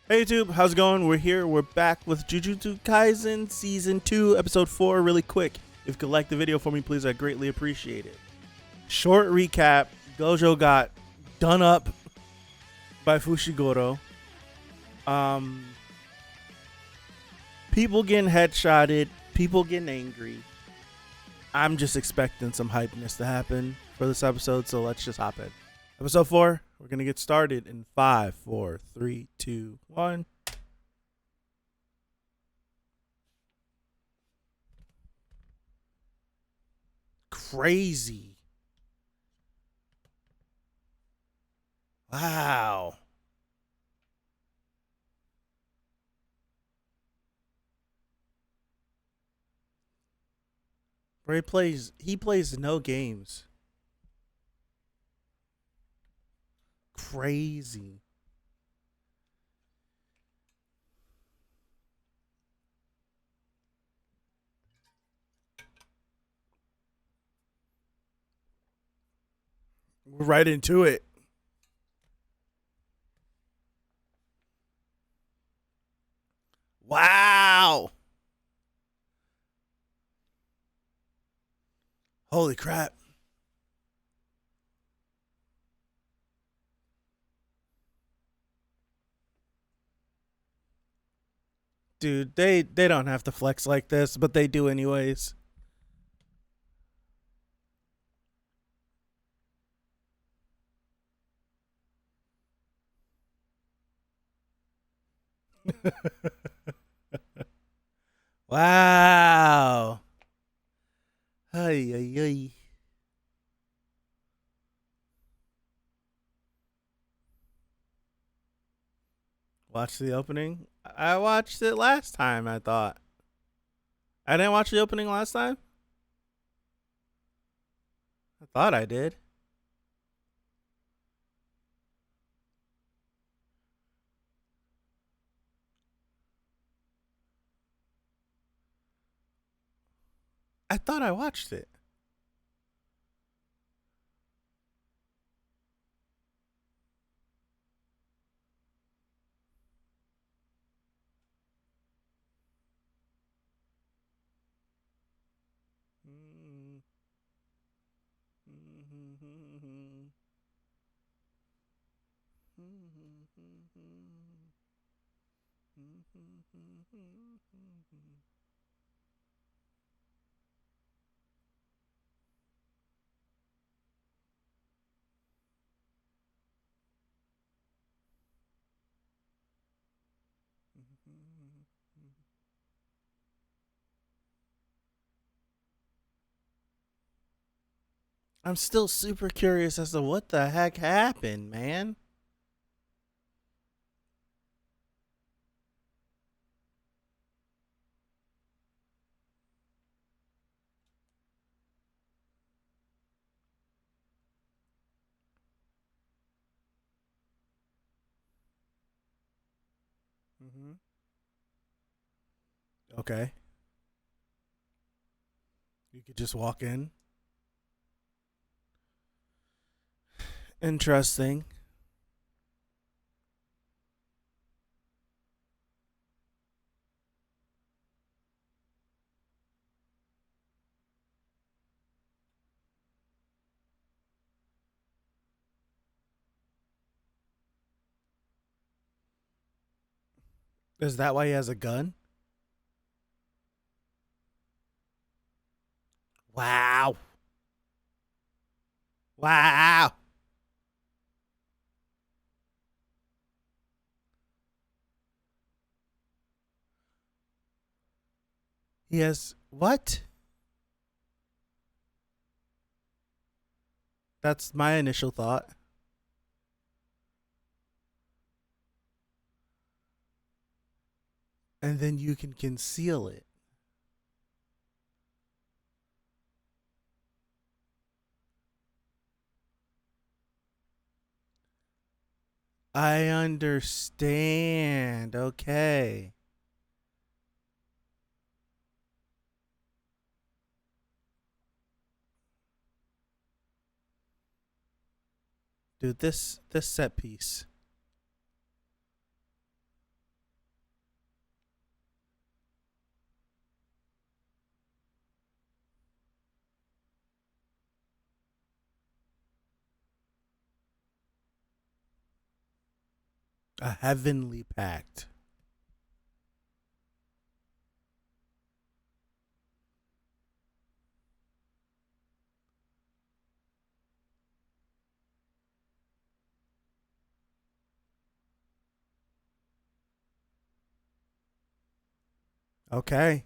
Hey YouTube, how's it going? We're here. We're back with Jujutsu Kaisen Season 2, Episode 4, really quick. If you could like the video for me, please, I'd greatly appreciate it. Short recap, Gojo got done up by Fushiguro. People getting headshotted, people getting angry. I'm just expecting some hypeness to happen for this episode, so let's just hop in. Episode 4, we're going to get started in 5, 4, 3, 2, 1. Crazy. Wow. Where he plays no games. Crazy. We're right into it. Wow. Holy crap. Dude, they don't have to flex like this, but they do anyways. Wow. Ay, ay, ay. Watch the opening. I watched it last time, I thought. I didn't watch the opening last time? I thought I did. I thought I watched it. I'm still super curious as to what the heck happened, man. Okay. You could just walk in. Interesting. Is that why he has a gun? Wow. Wow. He has what? That's my initial thought. And then you can conceal it. I understand. Okay. Dude, this set piece. A heavenly pact. Okay.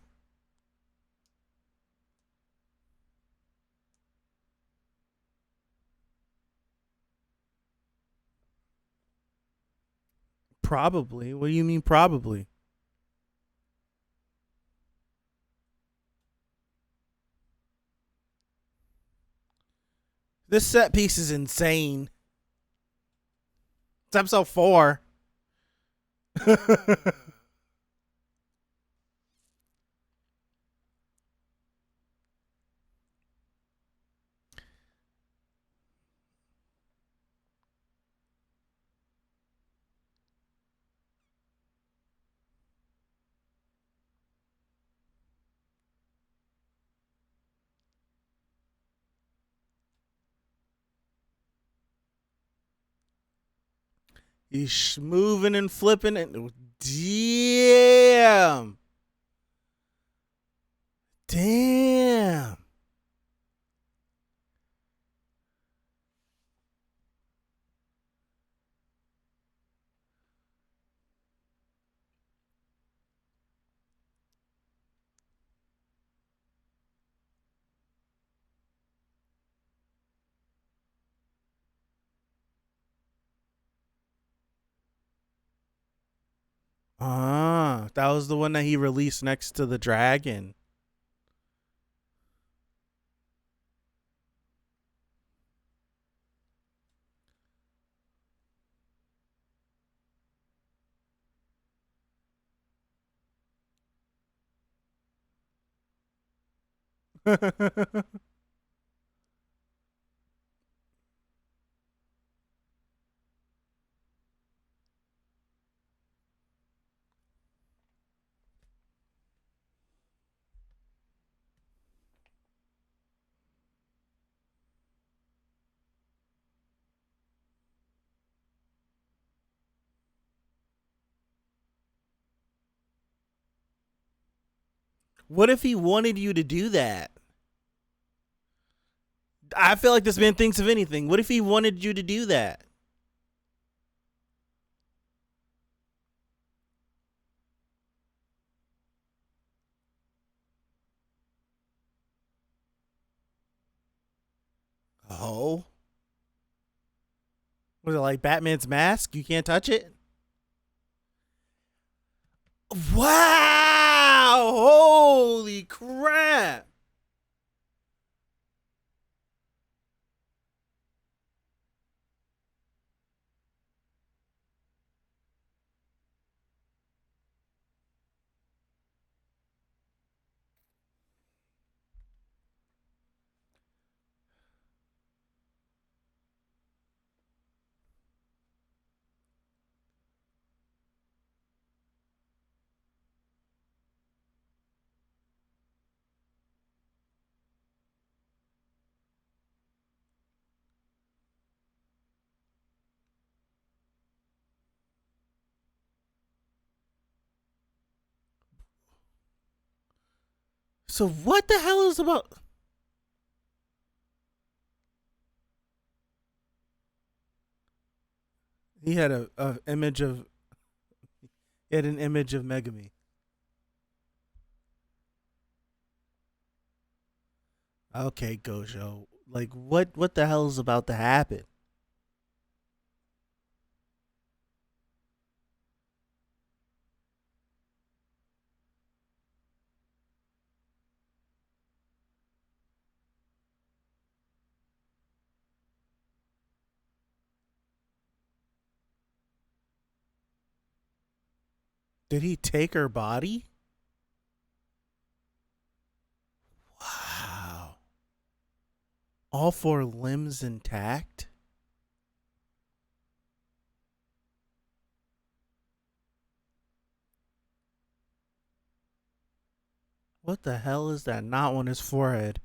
Probably. What do you mean probably? This set piece is insane. It's episode 4. He's moving and flipping and damn. Damn. Ah, that was the one that he released next to the dragon. What if he wanted you to do that? I feel like this man thinks of anything. What if he wanted you to do that? Oh. Was it like Batman's mask? You can't touch it? Wow! Holy crap! So what the hell is about? He had a image of. He had an image of Megami. Okay, Gojo. Like what? What the hell is about to happen? Did he take her body? Wow. All 4 limbs intact? What the hell is that knot on his forehead?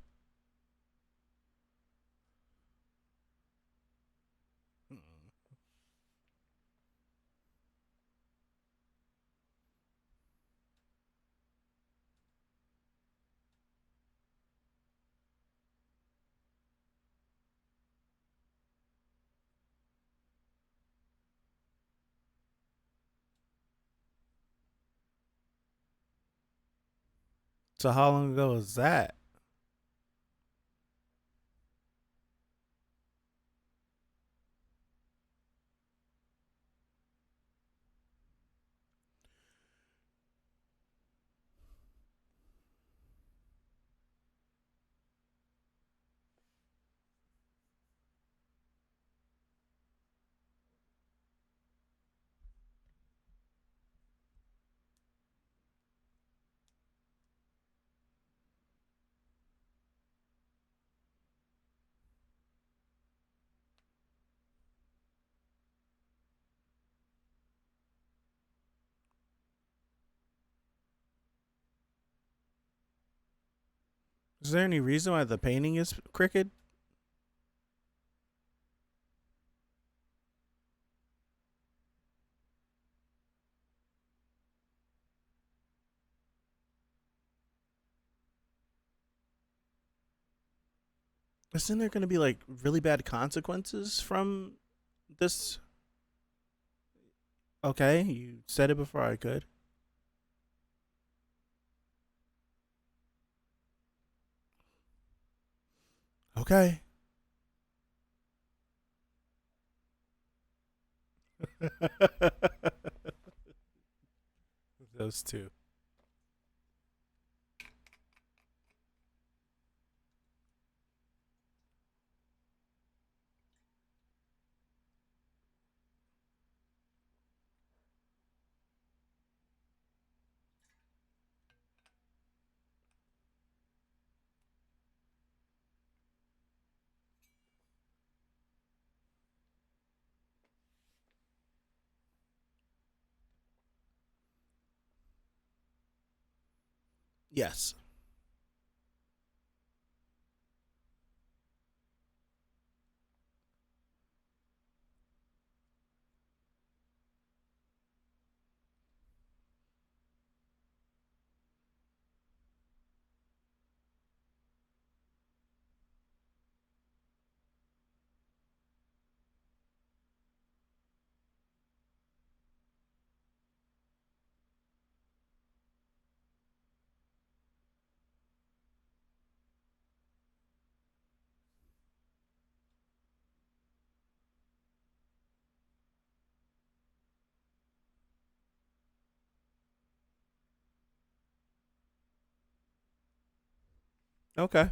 So how long ago was that? Is there any reason why the painting is crooked? Isn't there going to be like really bad consequences from this? Okay, you said it before I could. Okay. Those two. Yes. Okay.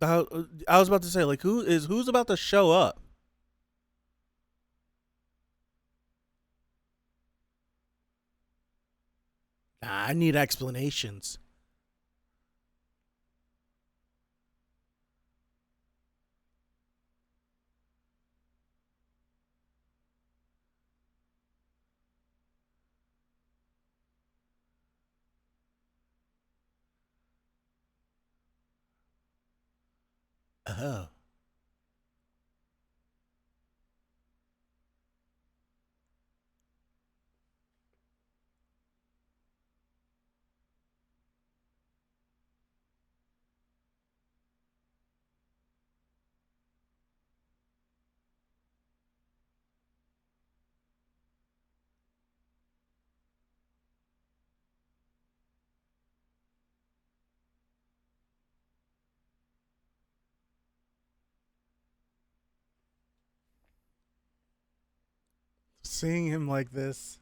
I was about to say, like, who's about to show up? Nah, I need explanations. Oh. Seeing him like this.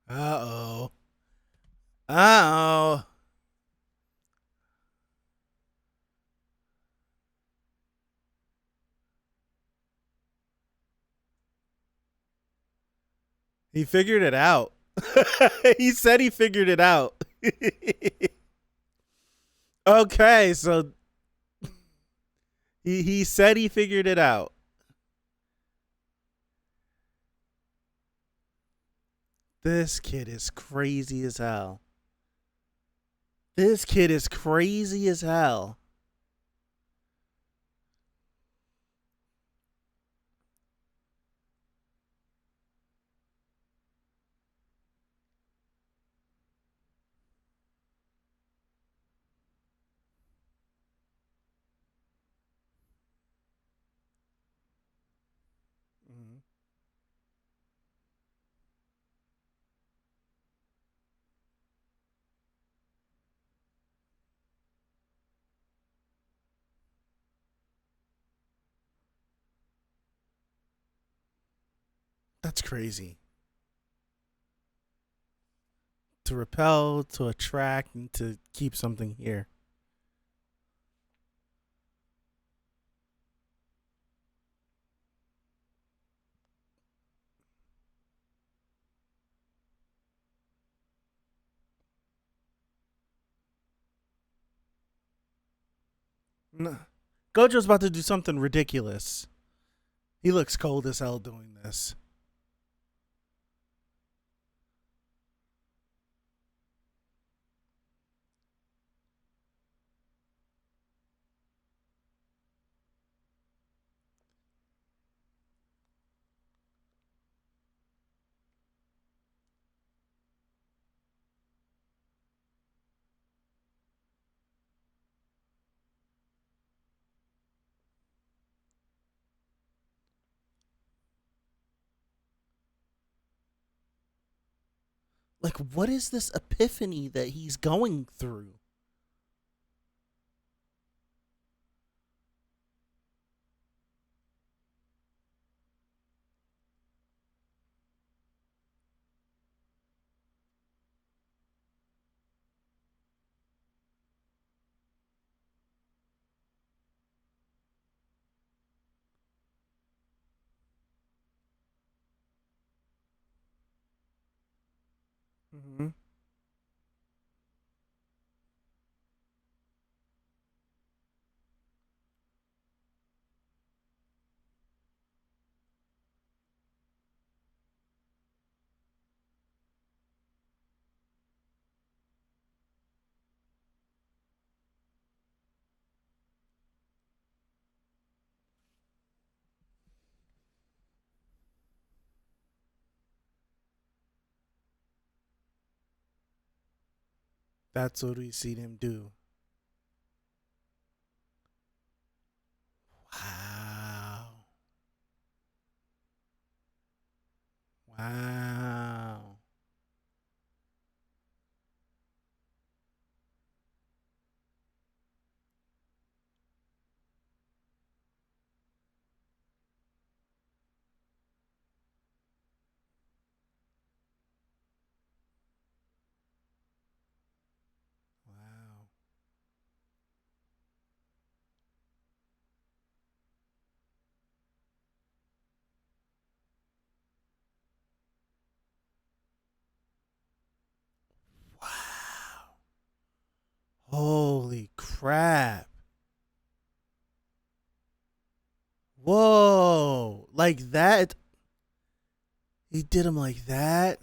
Uh-oh. Uh-oh. He figured it out. He said he figured it out. Okay, so he said he figured it out. This kid is crazy as hell. This kid is crazy as hell. That's crazy. To repel, to attract, and to keep something here. No. Gojo's about to do something ridiculous. He looks cold as hell doing this. Like, what is this epiphany that he's going through? Mm-hmm. That's what we see him do. Wow. Wow. Wow. Wow. Holy crap. Whoa. Like that? He did him like that?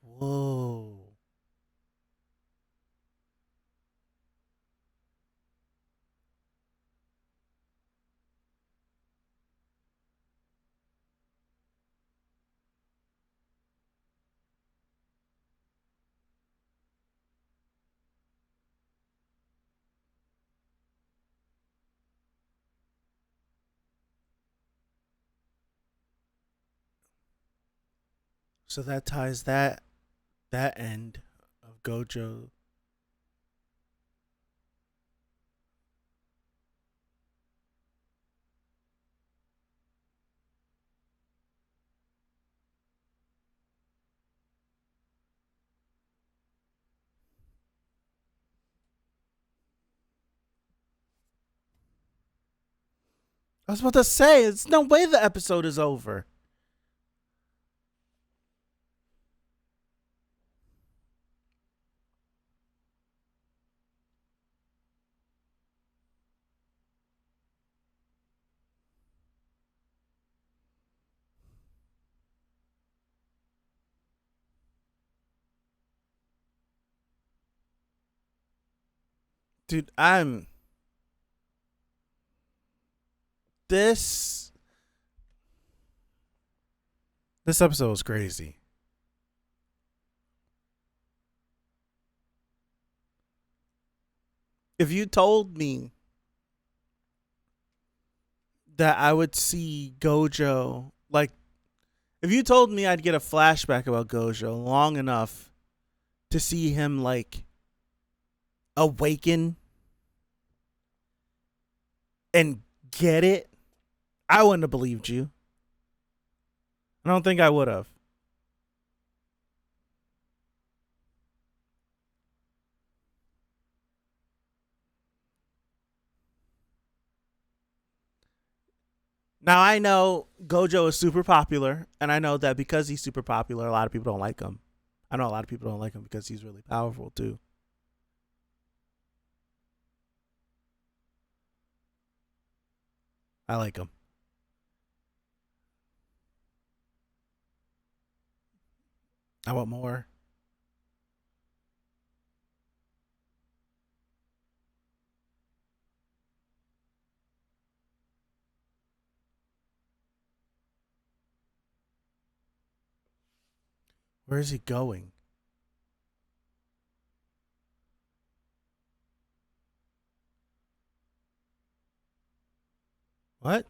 Whoa. So that ties that end of Gojo. I was about to say, it's no way the episode is over. Dude, I'm this this episode was crazy. If you told me that I would see Gojo Like, if you told me I'd get a flashback about Gojo long enough to see him like awaken and get it, I wouldn't have believed you. I don't think I would have. Now I know Gojo is super popular, and I know that because he's super popular, a lot of people don't like him. I know a lot of people don't like him because he's really powerful too. I like him. I want more. Where is he going? What?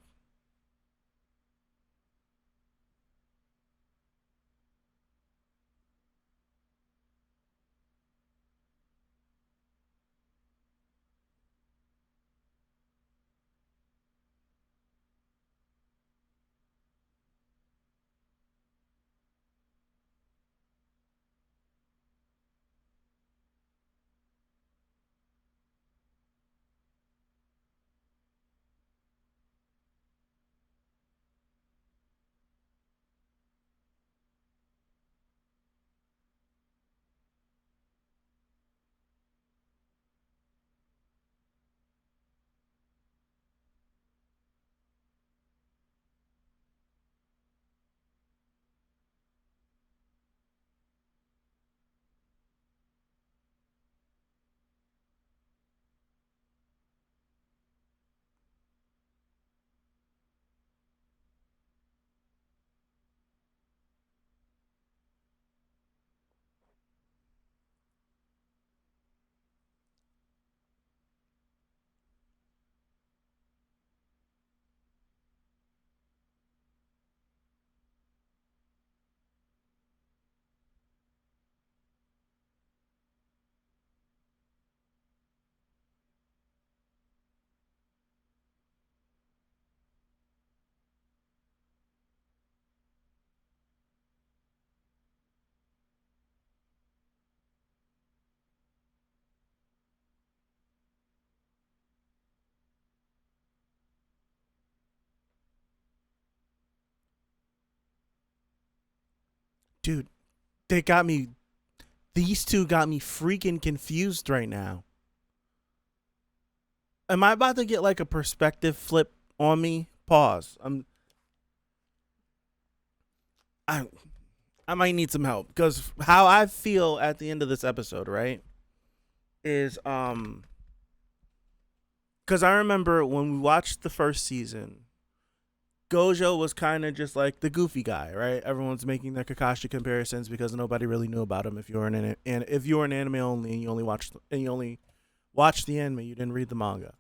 Dude, they got me. These two got me freaking confused right now. Am I about to get like a perspective flip on me? Pause. I I might need some help because how I feel at the end of this episode, right, is because I remember when we watched the first season, Gojo was kind of just like the goofy guy, right? Everyone's making their Kakashi comparisons because nobody really knew about him. If you were an anime only and you only watched the anime, you didn't read the manga.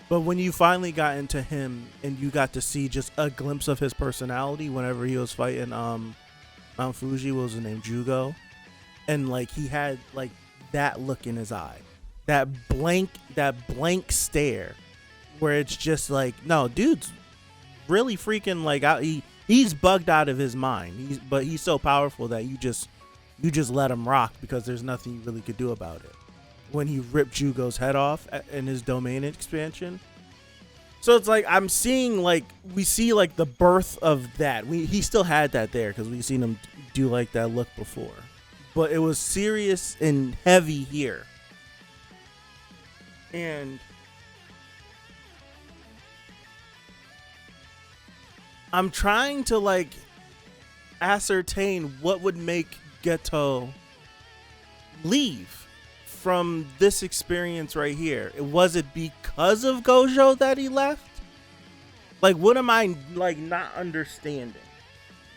But when you finally got into him and you got to see just a glimpse of his personality whenever he was fighting Mount Fuji, what was his name, Jugo, and like he had like that look in his eye, that blank stare, where it's just like, no, dude's really freaking like out. He's bugged out of his mind. But he's so powerful that you just let him rock because there's nothing you really could do about it. When he ripped Jugo's head off in his domain expansion. So it's like I'm seeing like we see like the birth of that. He still had that there because we've seen him do like that look before, but it was serious and heavy here. And I'm trying to like ascertain what would make Geto leave from this experience right here. Was it because of Gojo that he left? Like, what am I like not understanding?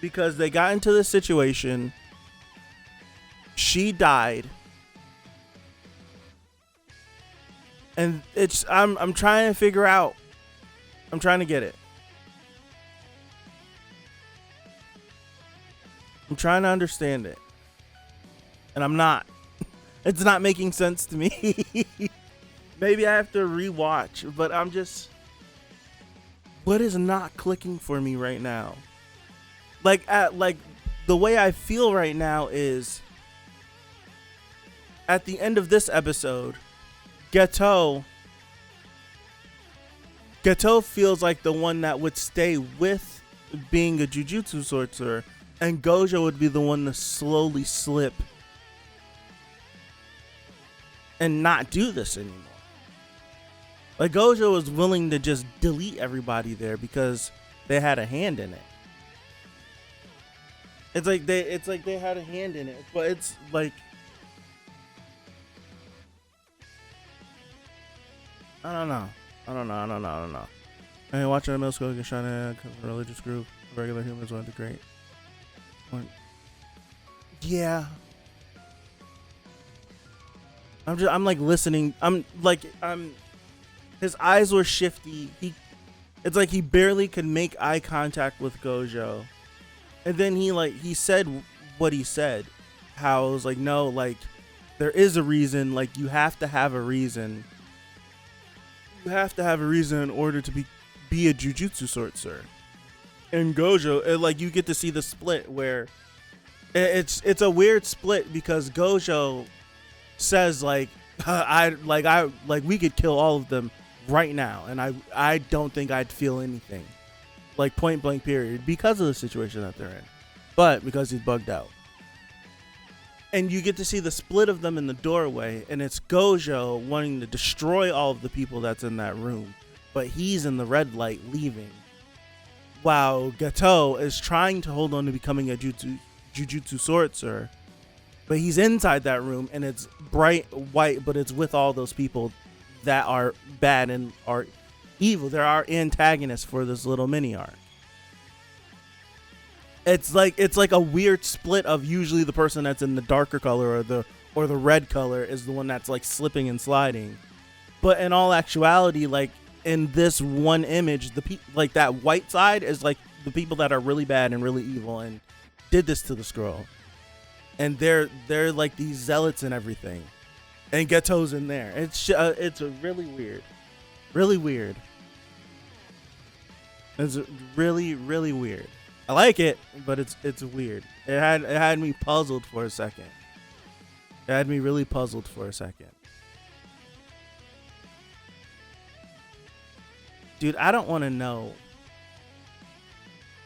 Because they got into this situation, she died, and I'm trying to figure out. I'm trying to get it. I'm trying to understand it, and I'm not. It's not making sense to me. Maybe I have to rewatch, but I'm just, what is not clicking for me right now? Like the way I feel right now is at the end of this episode, Geto feels like the one that would stay with being a Jujutsu sorcerer, and Gojo would be the one to slowly slip and not do this anymore. Like, Gojo was willing to just delete everybody there because they had a hand in it. It's like they had a hand in it, but it's like, I don't know. Hey, watching a middle school get shot at a religious group, regular humans went to great. Yeah. I'm like listening. His eyes were shifty. It's like he barely could make eye contact with Gojo. And then he said what he said. How it was like, no, like, there is a reason. Like, you have to have a reason. You have to have a reason in order to be a Jujutsu sorcerer. And Gojo, like, you get to see the split where it's a weird split because Gojo says like, we could kill all of them right now, and I don't think I'd feel anything, like, point blank period, because of the situation that they're in, but because he's bugged out. And you get to see the split of them in the doorway, and it's Gojo wanting to destroy all of the people that's in that room, but he's in the red light leaving, while Geto is trying to hold on to becoming a Jujutsu sorcerer, but he's inside that room, and it's bright white, but it's with all those people that are bad and are evil. There are antagonists for this little mini arc. It's like a weird split of usually the person that's in the darker color or the red color is the one that's like slipping and sliding. But in all actuality, like, in this one image, like, that white side is like the people that are really bad and really evil and did this to this girl. And they're like these zealots and everything. And Geto's in there. It's really weird. Really weird. It's really, really weird. I like it, but it's weird. It had me puzzled for a second. It had me really puzzled for a second. Dude, I don't want to know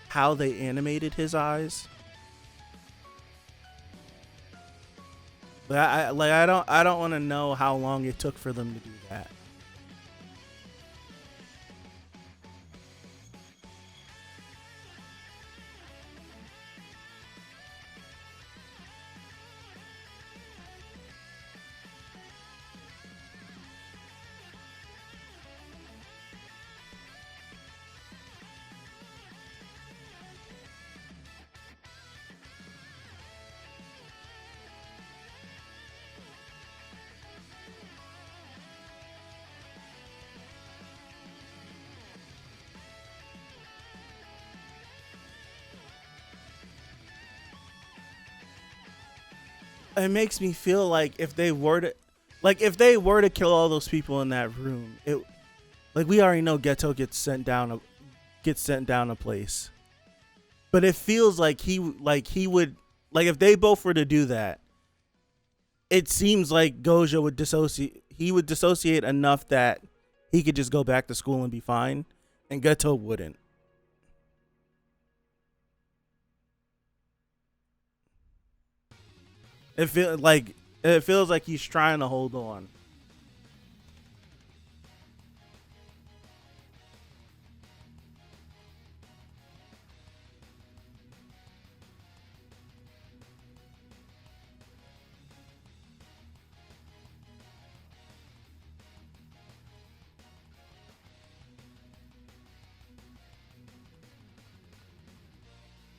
how they animated his eyes. But I don't want to know how long it took for them to do that. It makes me feel like if they were to kill all those people in that room, we already know Geto gets sent down a place. But it feels like he would, like, if they both were to do that, it seems like Gojo would dissociate enough that he could just go back to school and be fine, and Geto wouldn't. It feels like he's trying to hold on.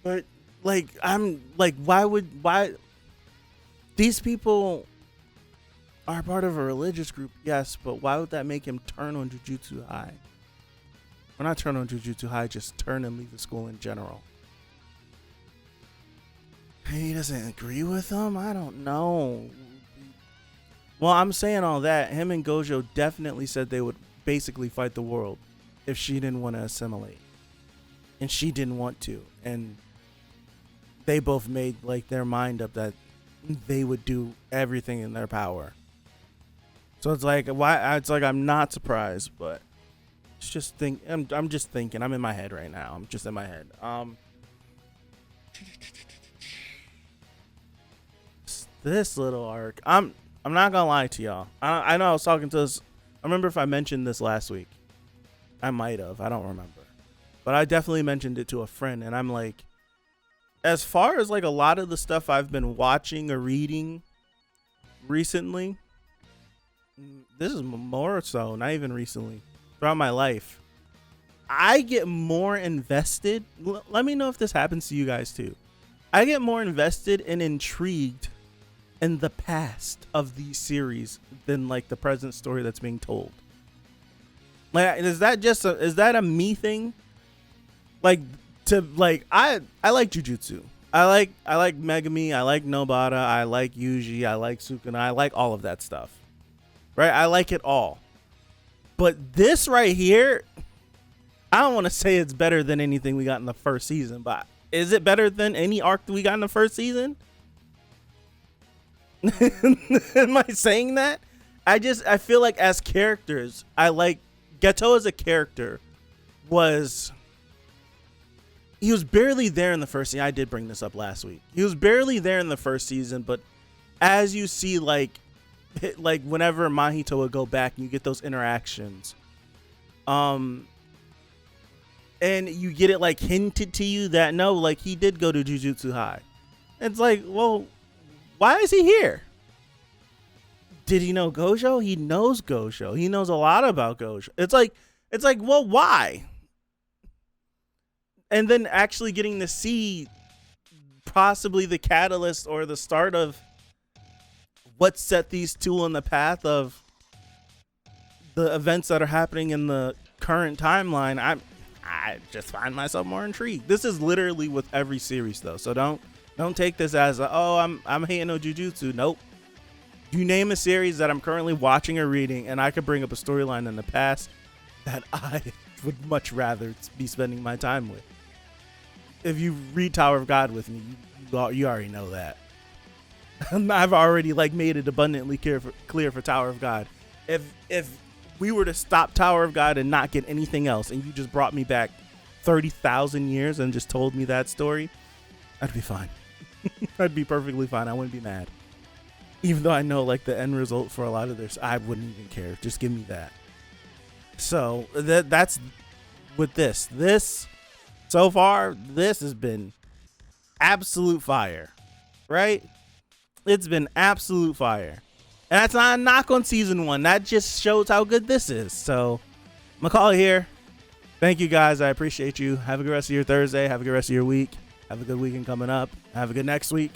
But why these people are part of a religious group, yes, but why would that make him turn on Jujutsu High? Or not turn on Jujutsu High, just turn and leave the school in general. he doesn't agree with them. I don't know. Well, I'm saying all that. Him and Gojo definitely said they would basically fight the world if she didn't want to assimilate, and she didn't want to, and they both made like their mind up that they would do everything in their power. So it's like, why? It's like I'm not surprised, but it's just I'm just thinking. I'm in my head right now. I'm just in my head. This little arc. I'm not gonna lie to y'all. I know I was talking to this. I remember if I mentioned this last week. I might have. I don't remember, but I definitely mentioned it to a friend, and I'm like, as far as like a lot of the stuff I've been watching or reading recently, this is more so, not even recently, throughout my life, I get more invested. Let me know if this happens to you guys too. I get more invested and intrigued in the past of these series than like the present story that's being told. Like, is that a me thing? Like, I like Jujutsu. I like Megami. I like Nobara. I like Yuji. I like Sukuna. I like all of that stuff. Right? I like it all. But this right here, I don't want to say it's better than anything we got in the first season, but is it better than any arc that we got in the first season? Am I saying that? I feel like as characters, I like Geto as a character he was barely there in the first season. I did bring this up last week. He was barely there in the first season, but as you see, like whenever Mahito would go back and you get those interactions, and you get it like hinted to you that no, like he did go to Jujutsu High. It's like, well, why is he here? Did he know Gojo? He knows Gojo. He knows a lot about Gojo. It's like, well, why? And then actually getting to see possibly the catalyst or the start of what set these two on the path of the events that are happening in the current timeline, I just find myself more intrigued. This is literally with every series though, so don't take this as I'm hating on Jujutsu. Nope. You name a series that I'm currently watching or reading, and I could bring up a storyline in the past that I would much rather be spending my time with. If you read Tower of God with me, you already know that. I've already like made it abundantly clear for Tower of God. If we were to stop Tower of God and not get anything else, and you just brought me back 30,000 years and just told me that story, I'd be fine. I'd be perfectly fine. I wouldn't be mad. Even though I know like the end result for a lot of this, I wouldn't even care. Just give me that. So that's with this. So far, this has been absolute fire, right? It's been absolute fire. And that's not a knock on season 1. That just shows how good this is. So I'm gonna call it here. Thank you guys. I appreciate you. Have a good rest of your Thursday. Have a good rest of your week. Have a good weekend coming up. Have a good next week.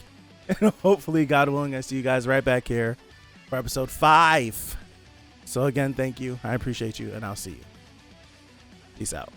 And hopefully, God willing, I see you guys right back here for episode 5. So again, thank you. I appreciate you, and I'll see you. Peace out.